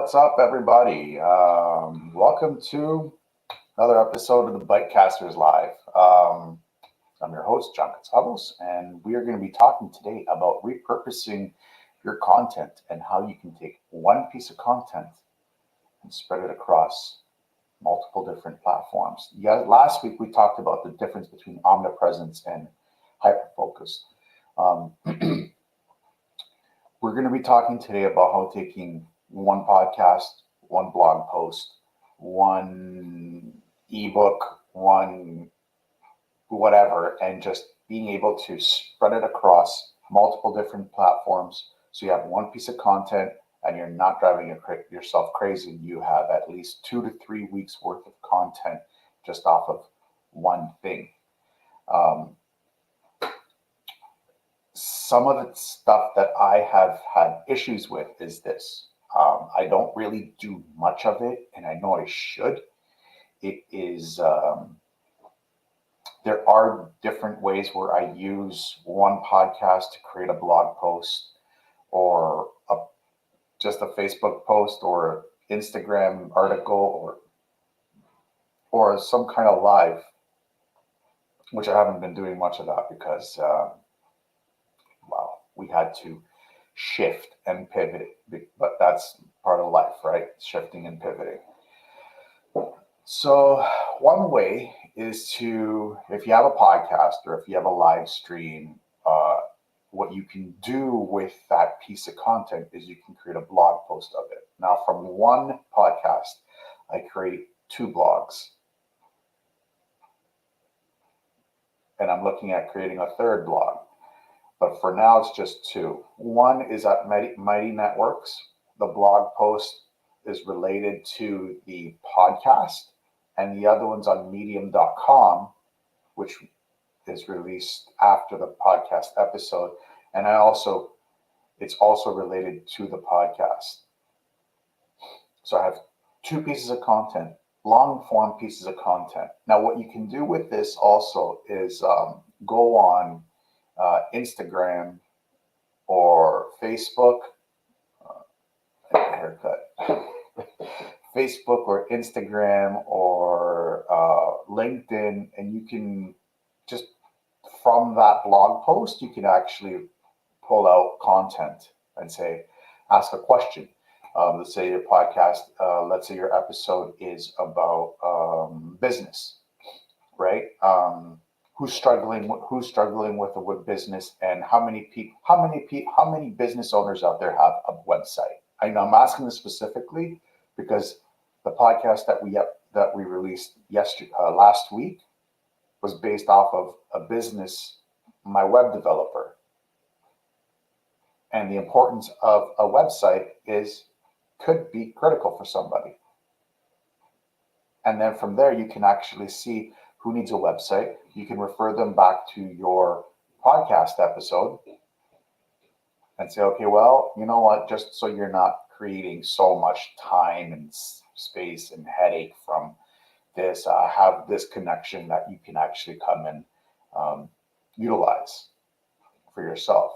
What's up, everybody? Welcome to another episode of the Bitecasters Live. I'm your host, John Katsavos, and we are going to be talking today about repurposing your content and how you can take one piece of content and spread it across multiple different platforms. Last week we talked about the difference between omnipresence and hyperfocus. Um, we're going to be talking today about how taking one podcast, one blog post, one ebook, one whatever, and just being able to spread it across multiple different platforms. So you have one piece of content and you're not driving yourself crazy. You have at least 2 to 3 weeks worth of content just off of one thing. Some of the stuff that I have had issues with is this. I don't really do much of it, and I know I should. It is, there are different ways where I use one podcast to create a blog post or just a Facebook post or Instagram article or some kind of live, which I haven't been doing much of that because, we had to shift and pivot, but that's part of life, right? Shifting and pivoting. So one way is to, if you have a podcast or if you have a live stream, what you can do with that piece of content is you can create a blog post of it. Now, from one podcast, I create 2 blogs. And I'm looking at creating a 3rd blog. But for now, it's just 2. One is at Mighty Networks. The blog post is related to the podcast, and the other one's on medium.com, which is released after the podcast episode. And it's also related to the podcast. So I have 2 pieces of content, long form pieces of content. Now, what you can do with this also is go on Instagram or Facebook, haircut, Facebook or Instagram or LinkedIn, and you can just from that blog post, you can actually pull out content and say, ask a question. Let's say your podcast, let's say your episode is about business, right? Who's struggling with a web business, and how many business owners out there have a website? I'm asking this specifically because the podcast that we released last week was based off of a business, my web developer, and the importance of a website could be critical for somebody. And then from there, you can actually see who needs a website. You can refer them back to your podcast episode and say, okay, well, you know what? Just so you're not creating so much time and space and headache from this, have this connection that you can actually come and utilize for yourself.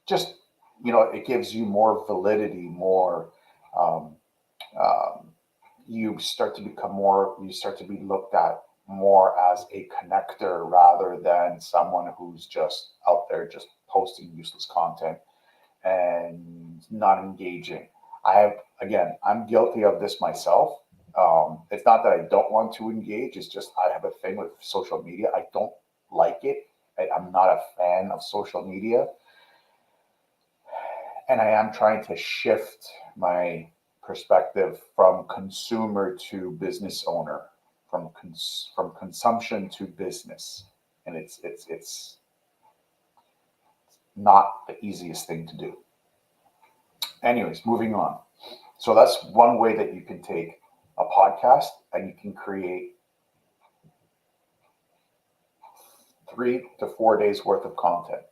Just, it gives you more validity, more, you start to be looked at more as a connector rather than someone who's just out there just posting useless content and not engaging. I'm guilty of this myself. It's not that I don't want to engage. It's just I have a thing with social media. I don't like it. I'm not a fan of social media. And I am trying to shift my perspective from consumer to business owner, from consumption to business, and it's not the easiest thing to do. Anyways, moving on. So that's one way that you can take a podcast and you can create 3 to 4 days worth of content.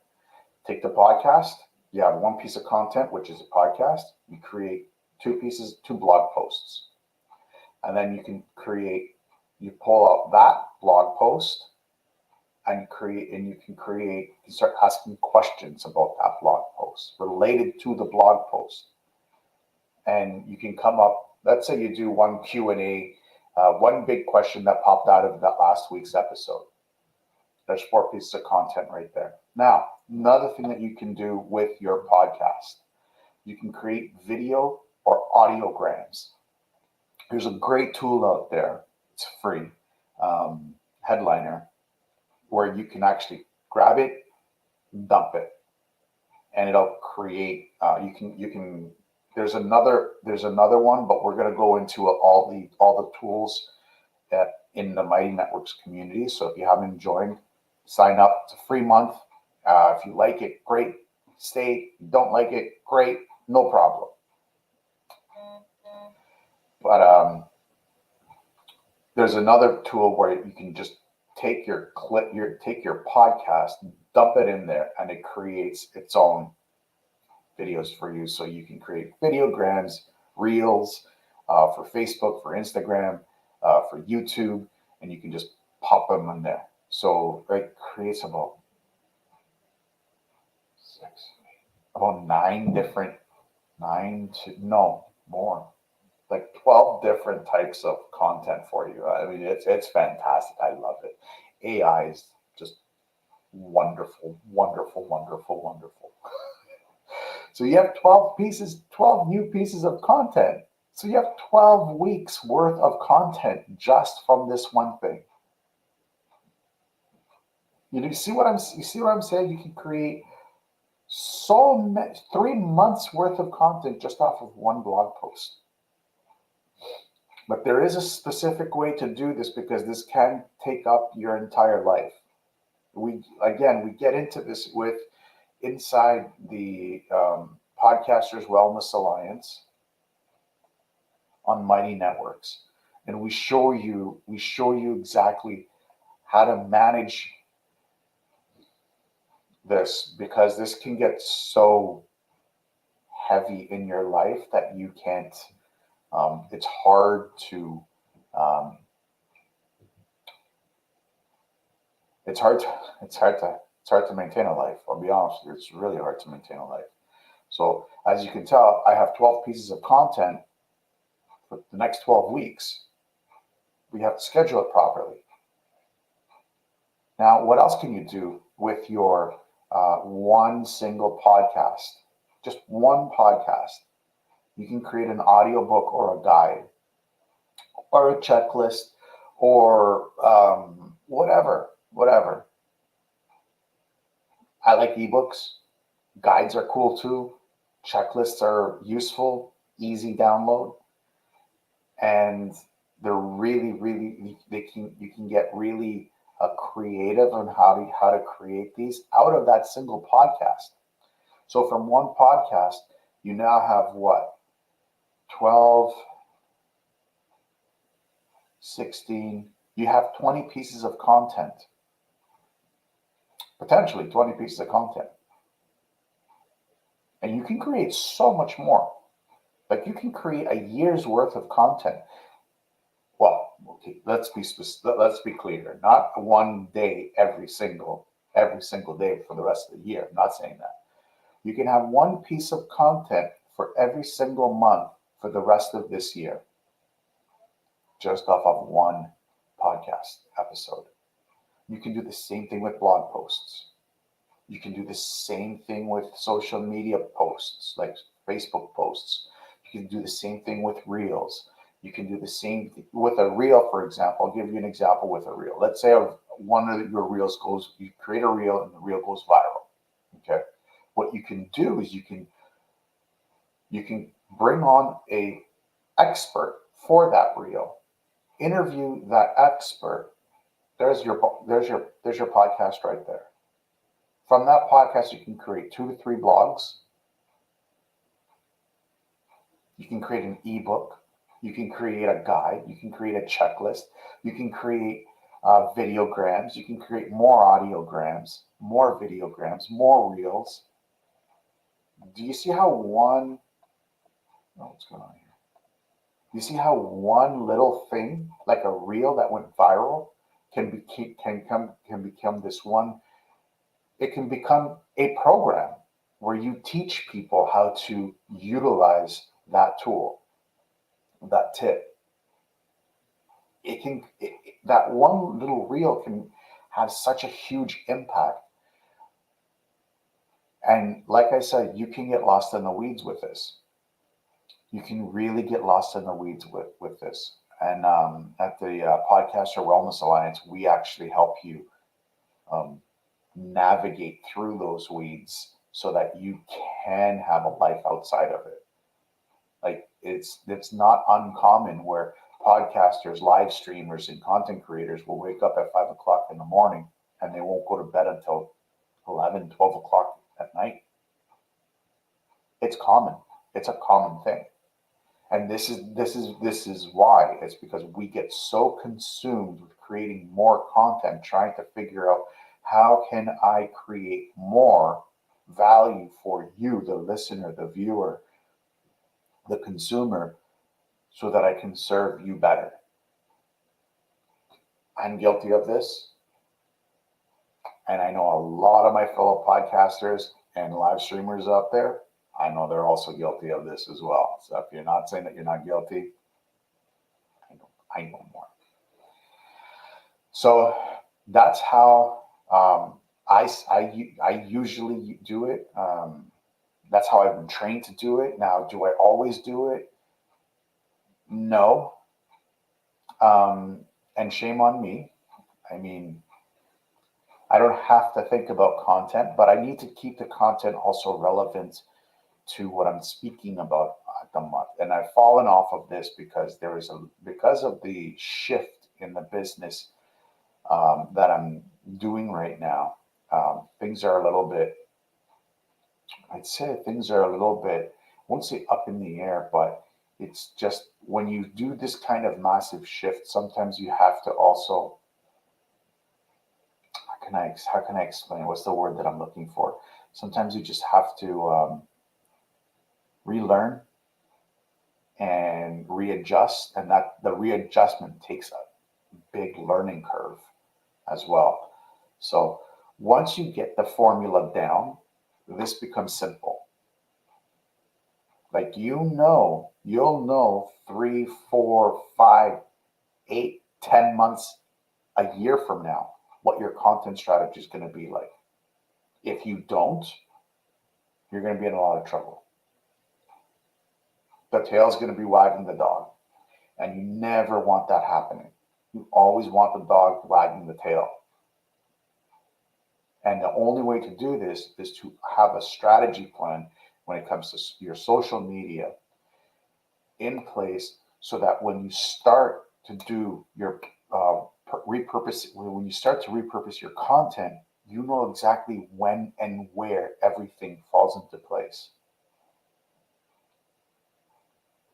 Take the podcast. You have one piece of content, which is a podcast. You create 2 blog posts. And then you pull out that blog post and you can start asking questions about that blog post related to the blog post. and you can come up. Let's say you do one Q&A, one big question that popped out of that last week's episode. There's 4 pieces of content right there. Now, another thing that you can do with your podcast, you can create video or audiograms. There's a great tool out there. It's free, Headliner, where you can actually grab it, dump it, and it'll create. You can. There's another one, but we're going to go into all the tools in the Mighty Networks community. So if you haven't joined, sign up. It's a free month. If you like it, great. Stay. You don't like it, great. No problem. But there's another tool where you can just take your podcast, dump it in there, and it creates its own videos for you. So you can create videograms, reels for Facebook, for Instagram, for YouTube, and you can just pop them in there. So it creates about 12 different types of content for you. I mean, it's fantastic. I love it. AI is just wonderful, wonderful, wonderful, wonderful. So you have 12 new pieces of content. So you have 12 weeks worth of content just from this one thing. You see what I'm saying? You can create 3 months worth of content just off of one blog post. But there is a specific way to do this because this can take up your entire life. We get into this inside the Podcasters Wellness Alliance on Mighty Networks, and we show you exactly how to manage this, because this can get so heavy in your life that you can't. It's hard to maintain a life. I'll be honest with you, it's really hard to maintain a life. So as you can tell, I have 12 pieces of content for the next 12 weeks. We have to schedule it properly. Now, what else can you do with your one single podcast? Just one podcast. You can create an audiobook or a guide or a checklist or whatever. I like ebooks. Guides are cool too. Checklists are useful, easy download, and they're really, really. You can get really creative on how to create these out of that single podcast. So from one podcast, you now have what? 12, 16. You have 20 pieces of content. Potentially 20 pieces of content. And you can create so much more. Like you can create a year's worth of content. Well, okay, let's be clear. Not one day every single day for the rest of the year. I'm not saying that. You can have one piece of content for every single month for the rest of this year, just off of one podcast episode. You can do the same thing with blog posts. You can do the same thing with social media posts, like Facebook posts. You can do the same thing with reels. You can do the same thing with a reel, for example. I'll give you an example with a reel. Let's say one of your reels you create a reel and the reel goes viral. Okay. What you can do is you can bring on a expert for that reel, interview that expert. There's your podcast right there. From that podcast, you can create 2 to 3 blogs. You can create an ebook. You can create a guide. You can create a checklist. You can create videograms. You can create more audiograms, more videograms, more reels. Do you see how what's going on here? Do you see how one little thing, like a reel that went viral, can become this one? It can become a program where you teach people how to utilize that tool, that tip, that one little reel can have such a huge impact. And like I said, you can get lost in the weeds with this. You can really get lost in the weeds with this. And at the Podcaster Wellness Alliance, we actually help you um, navigate through those weeds so that you can have a life outside of it. Like it's not uncommon where podcasters, live streamers, and content creators will wake up at 5 o'clock in the morning and they won't go to bed until 11, 12 o'clock at night. It's common. It's a common thing. And this is why. It's because we get so consumed with creating more content, trying to figure out how can I create more value for you, the listener, the viewer, the consumer, so that I can serve you better. I'm guilty of this. And I know a lot of my fellow podcasters and live streamers out there, I know they're also guilty of this as well. So if you're not saying that you're not guilty, I know more. So that's how I usually do it. That's how I've been trained to do it. Now, do I always do it? No. And shame on me. I mean, I don't have to think about content, but I need to keep the content also relevant to what I'm speaking about at the month. And I've fallen off of this because because of the shift in the business that I'm doing right now. Things are a little bit, I'd say things are a little bit, I won't say up in the air, but it's just when you do this kind of massive shift, sometimes you have to also, how can I explain? What's the word that I'm looking for? Sometimes you just have to relearn and readjust, and that the readjustment takes a big learning curve as well. So once you get the formula down, this becomes simple. Like you'll know 3, 4, 5, 8, 10 months, a year from now, what your content strategy is going to be like. If you don't, you're going to be in a lot of trouble. The tail's going to be wagging the dog. And you never want that happening. You always want the dog wagging the tail. And the only way to do this is to have a strategy plan when it comes to your social media in place so that when you start to do your when you start to repurpose your content, you know exactly when and where everything falls into place.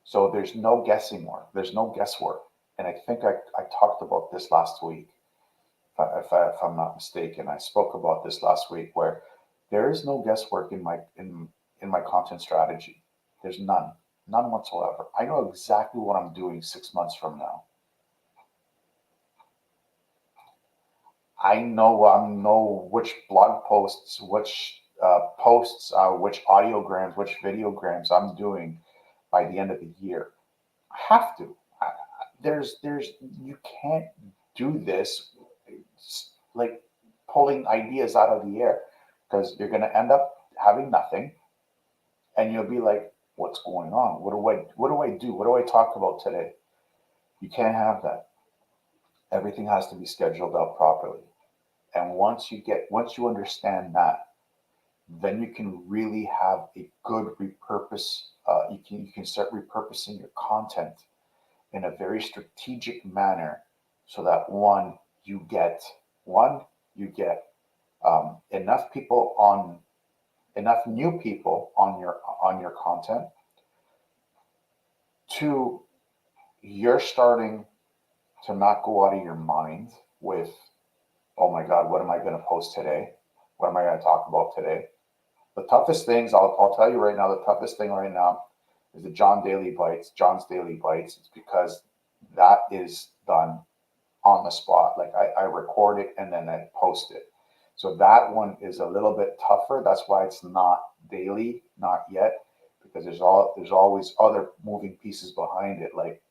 So there's no guessing work. There's no guesswork. And I think I talked about this last week, if I'm not mistaken. I spoke about this last week where there is no guesswork in my content strategy. There's none whatsoever. I know exactly what I'm doing 6 months from now. I know which blog posts, which which audiograms, which videograms I'm doing by the end of the year. I have to. You can't do this like pulling ideas out of the air because you're going to end up having nothing, and you'll be like, "What's going on? What do I do? What do I talk about today?" You can't have that. Everything has to be scheduled out properly. And once you understand that, then you can really have a good repurpose. You can start repurposing your content in a very strategic manner, so that you get enough new people on your content. Two, you're starting to not go out of your mind with, oh my God, what am I going to post today? What am I going to talk about today? The toughest things, I'll tell you right now, the toughest thing right now is the John's Daily Bites. It's because that is done on the spot. Like I record it and then I post it. So that one is a little bit tougher. That's why it's not daily, not yet, because there's always other moving pieces behind it. Like,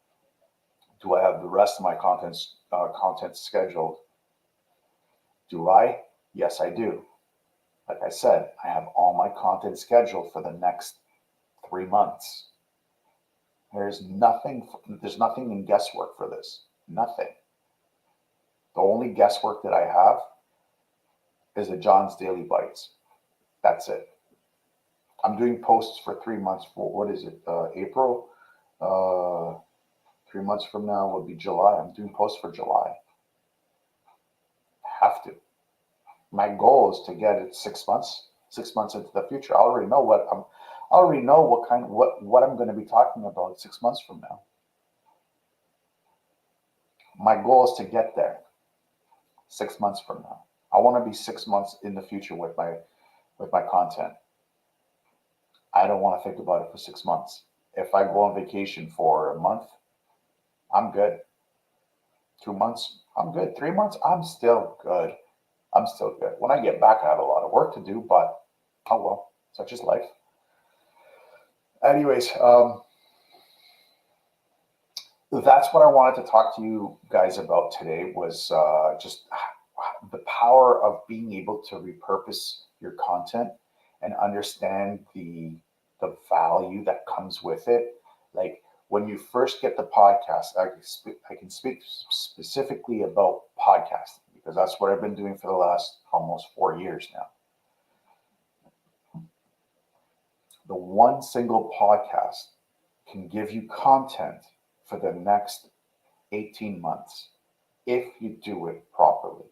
do I have the rest of my content scheduled? Do I? Yes, I do. Like I said, I have all my content scheduled for the next 3 months. There's nothing in guesswork for this. Nothing. The only guesswork that I have is the John's Daily Bites. That's it. I'm doing posts for 3 months. For what is it? April. 3 months from now will be July. I'm doing posts for July. Have to. My goal is to get it 6 months. 6 months into the future. I already know what I'm going to be talking about 6 months from now. My goal is to get there 6 months from now. I want to be 6 months in the future with my content. I don't want to think about it for 6 months. If I go on vacation for a month, I'm good. 2 months, I'm good. 3 months, I'm still good. When I get back, I have a lot of work to do, but oh well, such is life. Anyways, that's what I wanted to talk to you guys about today, was just the power of being able to repurpose your content and understand the value that comes with it. Like, when you first get the podcast, I can speak specifically about podcasting because that's what I've been doing for the last almost 4 years now. The one single podcast can give you content for the next 18 months if you do it properly.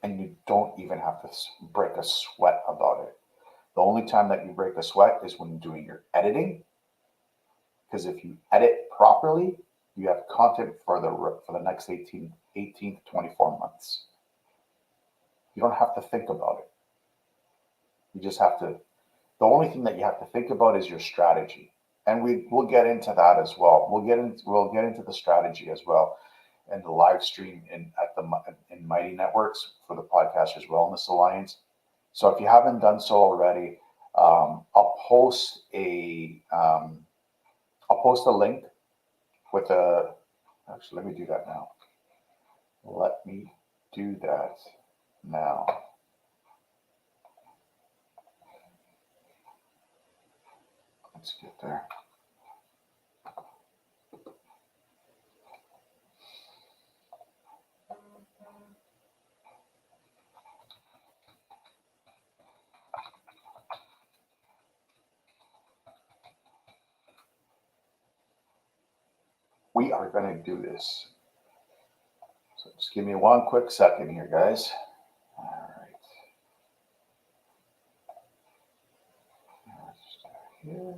And you don't even have to break a sweat about it. The only time that you break a sweat is when doing your editing. Because if you edit properly, you have content for the next 18 to 24 months. You don't have to think about it. You just have to, the only thing that you have to think about is your strategy. And we'll get into that as well. We'll get into the strategy as well, and the live stream in Mighty Networks for the Podcasters Wellness Alliance. So if you haven't done so already, I'll post a link with a. Actually, let me do that now. Let's get there. We are going to do this. So just give me one quick second here, guys. All right. Here.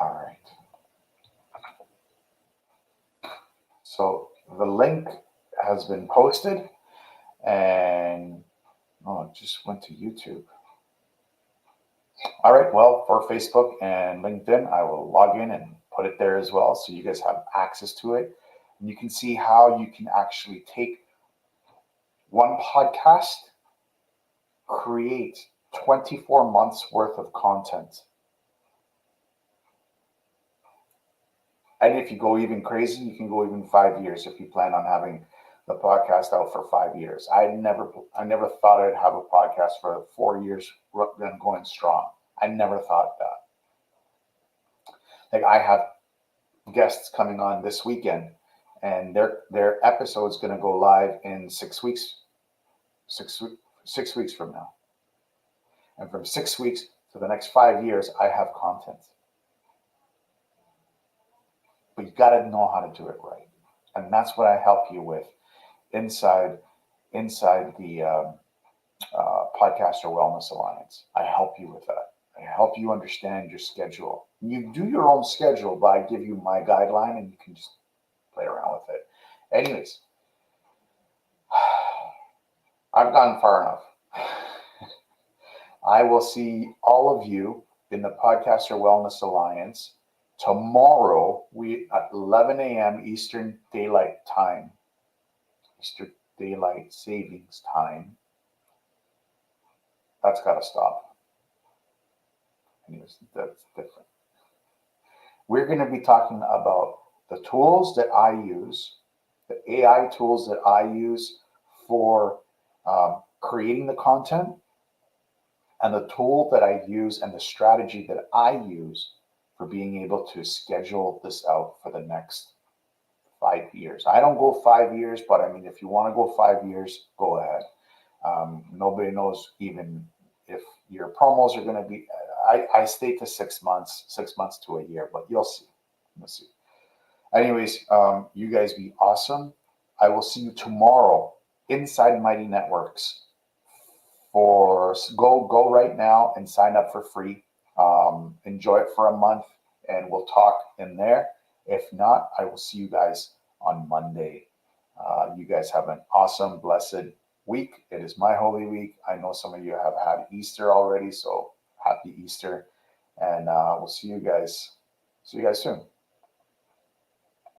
All right. So the link has been posted, and it just went to YouTube. All right, well, for Facebook and LinkedIn, I will log in and put it there as well, so you guys have access to it. And you can see how you can actually take one podcast, create 24 months worth of content. And if you go even crazy, you can go even 5 years if you plan on having the podcast out for 5 years. I never thought I'd have a podcast for 4 years then going strong. I never thought that. Like, I have guests coming on this weekend, and their episode's going to go live in 6 weeks. 6 weeks from now. And from 6 weeks to the next 5 years, I have content. But you got to know how to do it right. And that's what I help you with inside the Podcaster Wellness Alliance. I help you with that. I help you understand your schedule. You do your own schedule, but I give you my guideline and you can just play around with it. Anyways, I've gone far enough. I will see all of you in the Podcaster Wellness Alliance Tomorrow, we at 11 a.m. Eastern Daylight Time, Eastern Daylight Savings Time. That's got to stop. Anyways, that's different. We're going to be talking about the tools that I use, the AI tools that I use for creating the content, and the tool that I use and the strategy that I use for being able to schedule this out for the next 5 years. I don't go 5 years, but I mean, if you want to go 5 years, go ahead. Nobody knows even if your promos are going to be. I stay to 6 months to a year, but you'll see. You'll see. Anyways, you guys be awesome. I will see you tomorrow inside Mighty Networks. Go right now and sign up for free. Enjoy it for a month, and we'll talk in there. If not, I will see you guys on Monday. You guys have an awesome, blessed week. It is my Holy Week. I know some of you have had Easter already, so happy Easter, and we'll see you guys. See you guys soon.